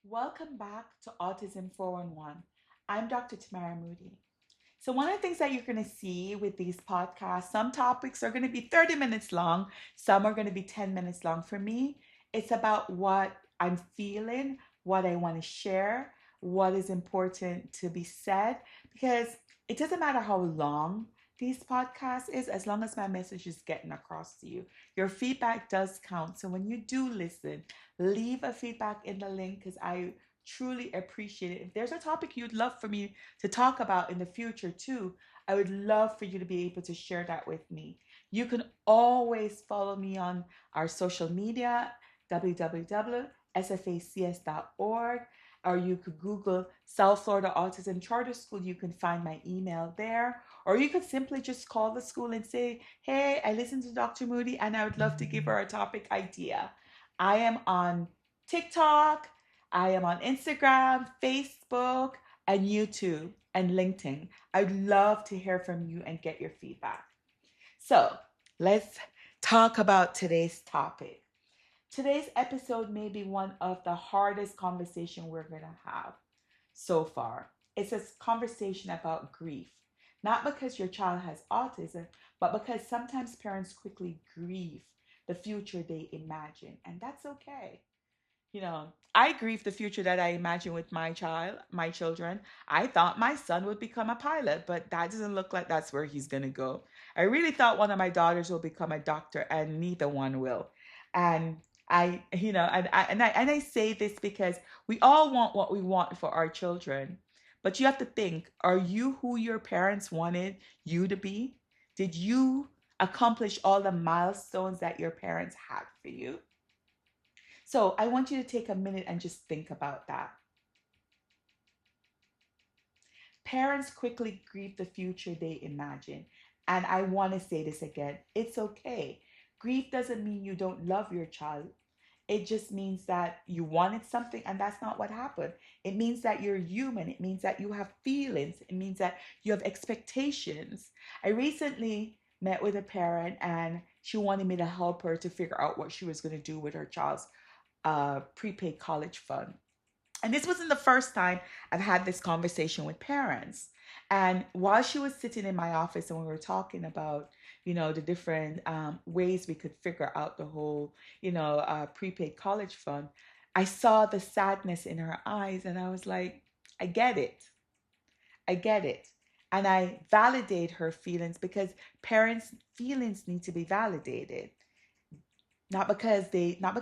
Welcome back to Autism 411. I'm Dr. Tamara Moody. So, one of the things that you're going to see with these podcasts, some topics are going to be 30 minutes long, some are going to be 10 minutes long. For me, it's about what I'm feeling, what I want to share, what is important to be said, because it doesn't matter how long these podcasts is as long as my message is getting across to you. Your feedback does count. So when you do listen, leave a feedback in the link because I truly appreciate it. If there's a topic you'd love for me to talk about in the future too, I would love for you to be able to share that with me. You can always follow me on our social media, www.sfacs.org, or you could Google South Florida Autism Charter School. You can find my email there, or you could simply just call the school and say, hey, I listened to Dr. Moody and I would love to give her a topic idea. I am on TikTok, I am on Instagram, Facebook, and YouTube and LinkedIn. I'd love to hear from you and get your feedback. So let's talk about today's topic. Today's episode may be one of the hardest conversation we're going to have so far. It's a conversation about grief. Not because your child has autism, but because sometimes parents quickly grieve the future they imagine, and that's okay. I grieve the future that I imagine with my children. I thought my son would become a pilot, but that doesn't look like that's where he's going to go. I really thought one of my daughters will become a doctor, and neither one will. And I say this because we all want what we want for our children. But you have to think, are you who your parents wanted you to be? Did you accomplish all the milestones that your parents had for you? So I want you to take a minute and just think about that. Parents quickly grieve the future they imagine. And I want to say this again, it's okay. Grief doesn't mean you don't love your child. It just means that you wanted something and that's not what happened. It means that you're human. It means that you have feelings. It means that you have expectations. I recently met with a parent and she wanted me to help her to figure out what she was going to do with her child's prepaid college fund. And this wasn't the first time I've had this conversation with parents. And while she was sitting in my office and we were talking about, the different ways we could figure out the whole, prepaid college fund, I saw the sadness in her eyes and I was like, I get it. I get it. And I validate her feelings because parents' feelings need to be validated. Not because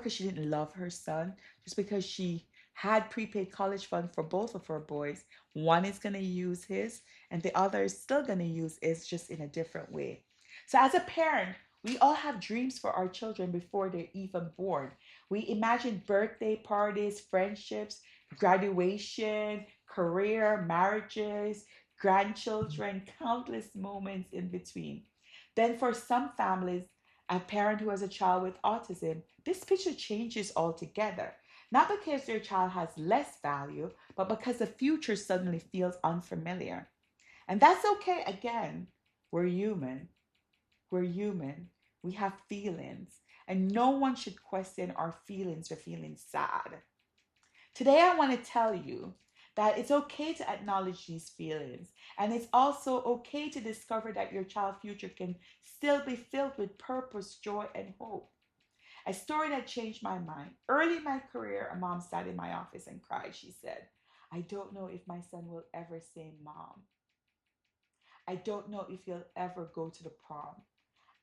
she didn't love her son, just because she had prepaid college fund for both of her boys. One is going to use his and the other is still going to use his, just in a different way. So as a parent, we all have dreams for our children before they're even born. We imagine birthday parties, friendships, graduation, career, marriages, grandchildren, countless moments in between. Then for some families, a parent who has a child with autism, this picture changes altogether. Not because their child has less value, but because the future suddenly feels unfamiliar. And that's okay. Again, we're human. We're human. We have feelings. And no one should question our feelings for feeling sad. Today, I want to tell you that it's okay to acknowledge these feelings. And it's also okay to discover that your child's future can still be filled with purpose, joy, and hope. A story that changed my mind. Early in my career, a mom sat in my office and cried. She said, I don't know if my son will ever say mom. I don't know if he'll ever go to the prom.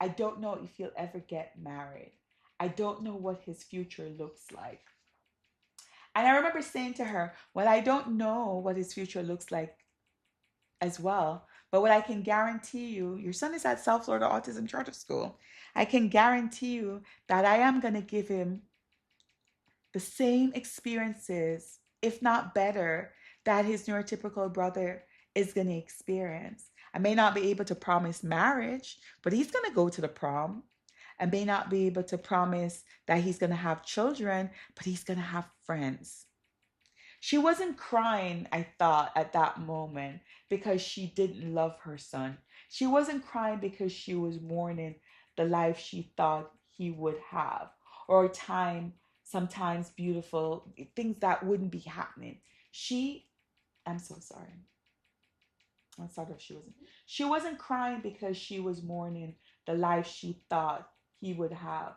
I don't know if he'll ever get married. I don't know what his future looks like. And I remember saying to her, well, I don't know what his future looks like as well. But what I can guarantee you, your son is at South Florida Autism Charter School. I can guarantee you that I am going to give him the same experiences, if not better, that his neurotypical brother is going to experience. I may not be able to promise marriage, but he's going to go to the prom. I may not be able to promise that he's going to have children, but he's going to have friends. She wasn't crying, I thought, at that moment because she didn't love her son. She wasn't crying because she was mourning the life she thought he would have or time sometimes beautiful things that wouldn't be happening. She, I'm so sorry. I thought if she wasn't crying because she was mourning the life she thought he would have.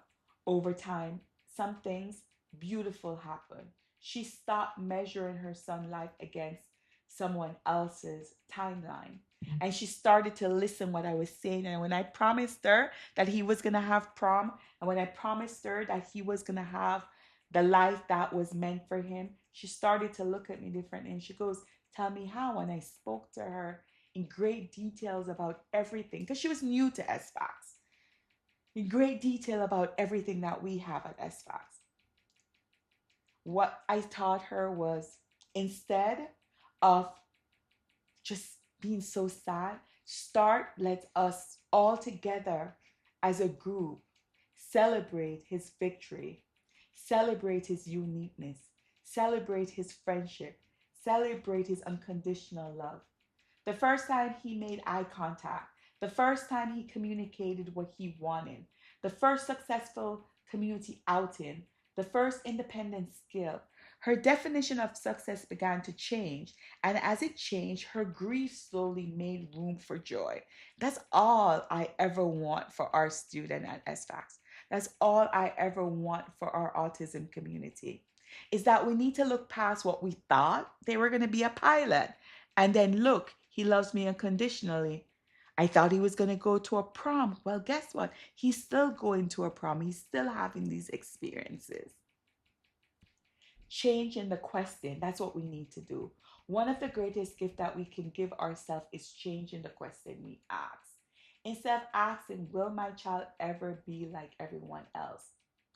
Over time, some things beautiful happened. She stopped measuring her son life against someone else's timeline. And she started to listen what I was saying. And when I promised her that he was gonna have prom, and when I promised her that he was gonna have the life that was meant for him, she started to look at me differently. And she goes, "Tell me how." And I spoke to her in great details about everything because she was new to SFAX, in great detail about everything that we have at SFAX. What I taught her was, instead of just being so sad, let us all together as a group celebrate his victory, celebrate his uniqueness, celebrate his friendship, celebrate his unconditional love. The first time he made eye contact, the first time he communicated what he wanted, the first successful community outing, the first independent skill. Her definition of success began to change, and as it changed, her grief slowly made room for joy. That's all I ever want for our student at SFAX. That's all I ever want for our autism community. Is that we need to look past what we thought they were going to be a pilot. And then look, he loves me unconditionally. I thought he was going to go to a prom. Well, guess what? He's still going to a prom. He's still having these experiences. Change in the question. That's what we need to do. One of the greatest gifts that we can give ourselves is changing the question we ask. Instead of asking, will my child ever be like everyone else?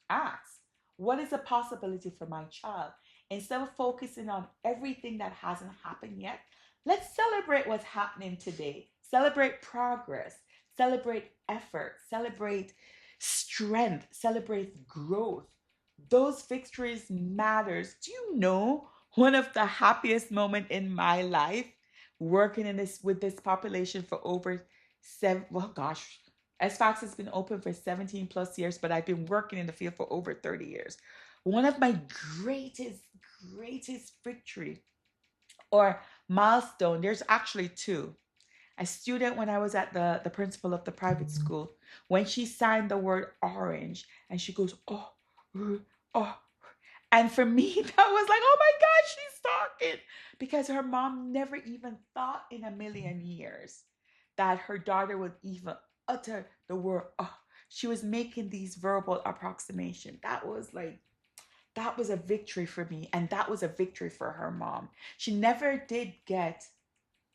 Ask, what is a possibility for my child? Instead of focusing on everything that hasn't happened yet, let's celebrate what's happening today. Celebrate progress, celebrate effort, celebrate strength, celebrate growth. Those victories matters. Do you know one of the happiest moment in my life working in this with this population for over seven, well gosh, SFAX has been open for 17 plus years, but I've been working in the field for over 30 years. One of my greatest victory or milestone, there's actually two. A student, when I was at the principal of the private school, when she signed the word orange and she goes, oh, oh. And for me, that was like, oh my God, she's talking. Because her mom never even thought in a million years that her daughter would even utter the word, oh. She was making these verbal approximation. That was a victory for me. And that was a victory for her mom. She never did get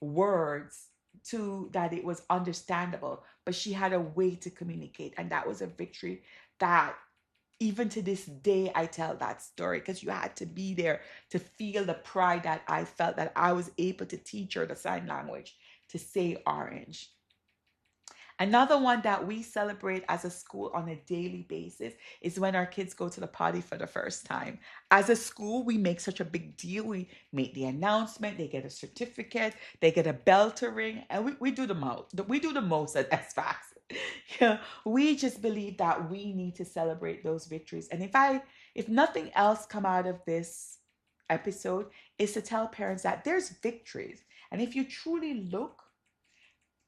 words to that it was understandable, but she had a way to communicate, and that was a victory that even to this day I tell that story because you had to be there to feel the pride that I felt that I was able to teach her the sign language to say orange. Another one that we celebrate as a school on a daily basis is when our kids go to the party for the first time. As a school, we make such a big deal. We make the announcement, they get a certificate, they get a bell to ring, and we do the most. We do the most at SFAX. Yeah, we just believe that we need to celebrate those victories. And if nothing else come out of this episode is to tell parents that there's victories. And if you truly look,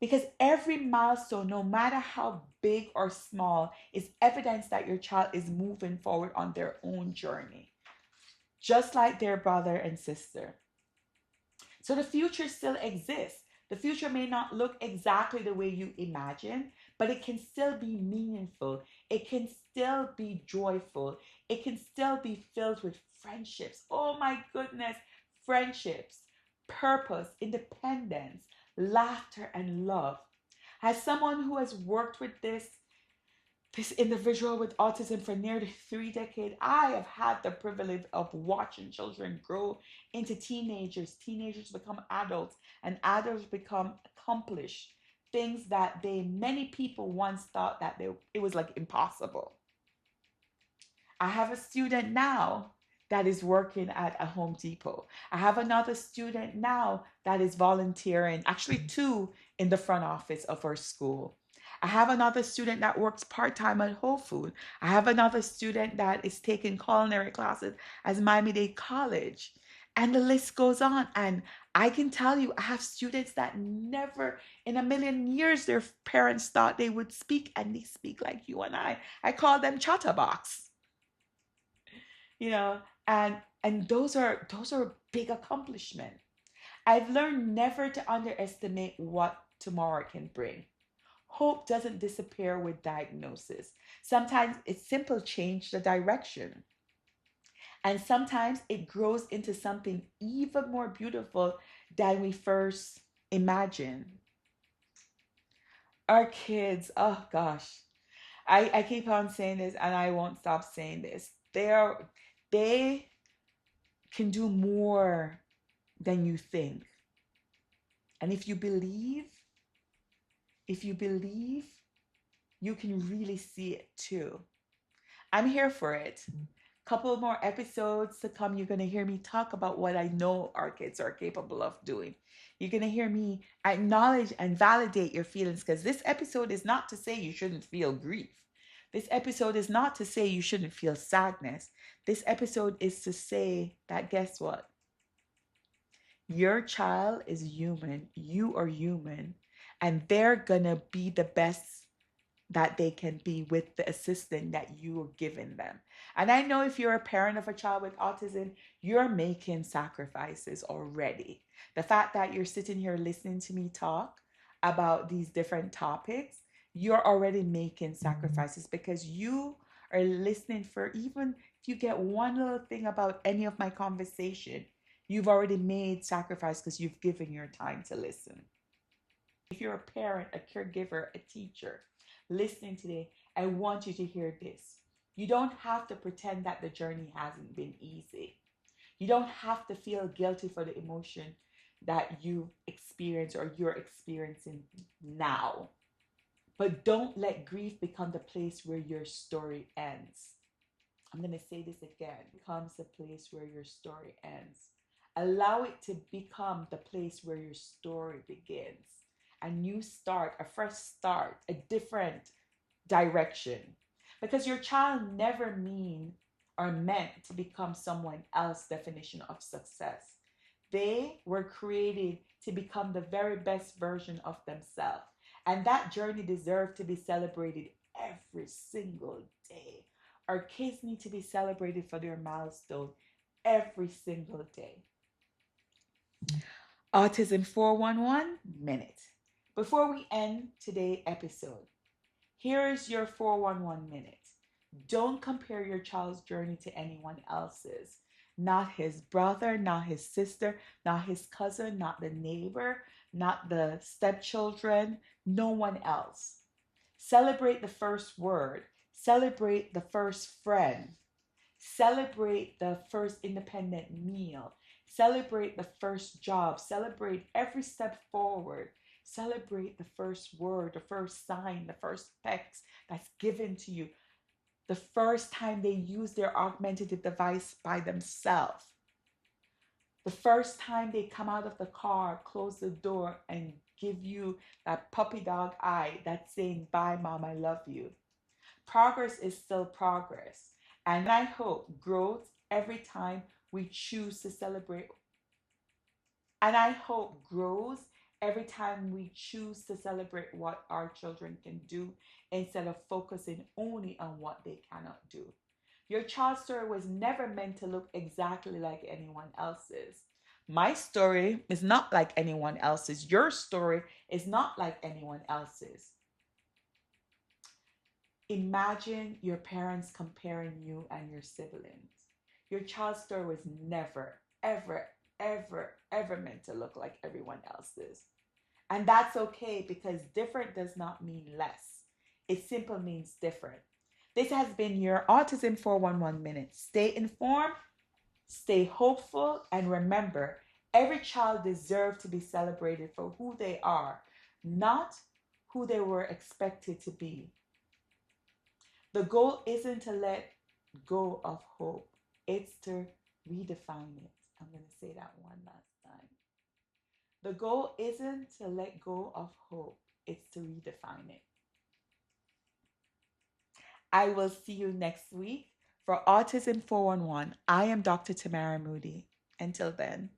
because every milestone, no matter how big or small, is evidence that your child is moving forward on their own journey, just like their brother and sister. So the future still exists. The future may not look exactly the way you imagine, but it can still be meaningful. It can still be joyful. It can still be filled with friendships. Oh my goodness, friendships, purpose, independence, laughter, and love. As someone who has worked with this individual with autism for nearly 3 decades, I have had the privilege of watching children grow into teenagers. Teenagers become adults, and adults become accomplished. Things that many people once thought that it was like impossible. I have a student now that is working at a Home Depot. I have another student now that is volunteering, actually two in the front office of our school. I have another student that works part-time at Whole Food. I have another student that is taking culinary classes at Miami-Dade College. And the list goes on. And I can tell you, I have students that never in a million years their parents thought they would speak, and they speak like you and I. I call them chatterbox, you know, and those are big accomplishments. I've learned never to underestimate what tomorrow can bring. Hope doesn't disappear with diagnosis. Sometimes it's simple change the direction. And sometimes it grows into something even more beautiful than we first imagined. Our kids, oh gosh, I keep on saying this and I won't stop saying this. They can do more than you think. And if you believe, you can really see it too. I'm here for it. Couple more episodes to come, you're going to hear me talk about what I know our kids are capable of doing. You're going to hear me acknowledge and validate your feelings, because this episode is not to say you shouldn't feel grief. This episode is not to say you shouldn't feel sadness. This episode is to say that, guess what? Your child is human. You are human. And they're going to be the best that they can be with the assistant that you are giving them. And I know if you're a parent of a child with autism, you're making sacrifices already. The fact that you're sitting here listening to me talk about these different topics, you're already making sacrifices, because you are listening. For even if you get one little thing about any of my conversation, you've already made sacrifice because you've given your time to listen. If you're a parent, a caregiver, a teacher listening today, I want you to hear this. You don't have to pretend that the journey hasn't been easy. You don't have to feel guilty for the emotion that you experience or you're experiencing now. But don't let grief become the place where your story ends. I'm going to say this again. It becomes the place where your story ends. Allow it to become the place where your story begins. A new start, a fresh start, a different direction. Because your child never mean or meant to become someone else's definition of success. They were created to become the very best version of themselves. And that journey deserves to be celebrated every single day. Our kids need to be celebrated for their milestone every single day. Autism 411 minute. Before we end today's episode, here is your 411 minute. Don't compare your child's journey to anyone else's. Not his brother, not his sister, not his cousin, not the neighbor, not the stepchildren, no one else. Celebrate the first word. Celebrate the first friend. Celebrate the first independent meal. Celebrate the first job. Celebrate every step forward. Celebrate the first word, the first sign, the first text that's given to you, the first time they use their augmentative device by themselves, the first time they come out of the car, close the door, and give you that puppy dog eye that's saying, "Bye, mom, I love you." Progress is still progress. And I hope growth every time we choose to celebrate. And I hope grows every time we choose to celebrate what our children can do instead of focusing only on what they cannot do. Your child's story was never meant to look exactly like anyone else's. My story is not like anyone else's. Your story is not like anyone else's. Imagine your parents comparing you and your siblings. Your child's story was never, ever, ever, ever meant to look like everyone else's. And that's okay, because different does not mean less. It simply means different. This has been your Autism 411 minute. Stay informed, stay hopeful, and remember, every child deserves to be celebrated for who they are, not who they were expected to be. The goal isn't to let go of hope, it's to redefine it. I'm going to say that one last time. The goal isn't to let go of hope, it's to redefine it. I will see you next week for Autism 411. I am Dr. Tamara Moody. Until then.